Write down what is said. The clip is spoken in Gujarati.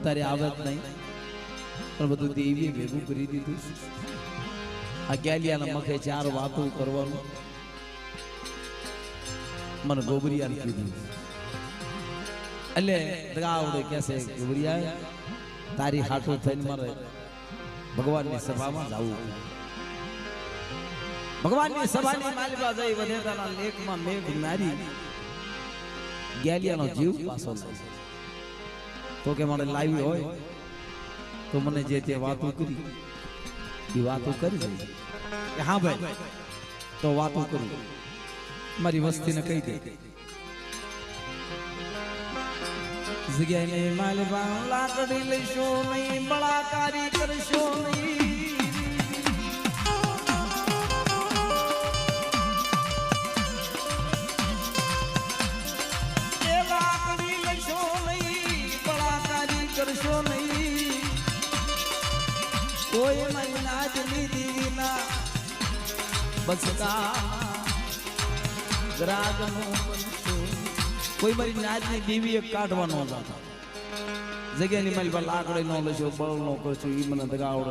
તારે આવત નહીં પણ બધું દેવીએ ભેગું કરી દીધું. આ ગેલિયાના મખે ચાર વાતો કરવાનું મને ગોબરિયાને કીધું. એટલે આવડે કહેશે ગોબરિયા તારી હાટો થઈને મારે ભગવાનની સભામાં જવું. ભગવાનની સભાની માલિકા જઈ વધેરાના લેખમાં મેઘ મારી ગેલિયાનો જીવ પાછો લે. તો કે મને લાવી હોય તો મને જે તે વાતો કરી એ વાતો કરી દે. હા ભાઈ તો વાતો કરું મારી વસ્તીને કહી દે. જગ્યાએ માલવા લાકડી લઈશો નહીં, બળાકારી કરશો નહીં. કરશો નહીં કોઈ મારી નાજની દીના બસકા ગ્રાગનું કોઈ મારી નાજની દીવી એક કાઢવાનો હતા. જગ્યાની મારી પર લાકડી નો લેશો, બળ નો કરશો, એ મને દગાવડે.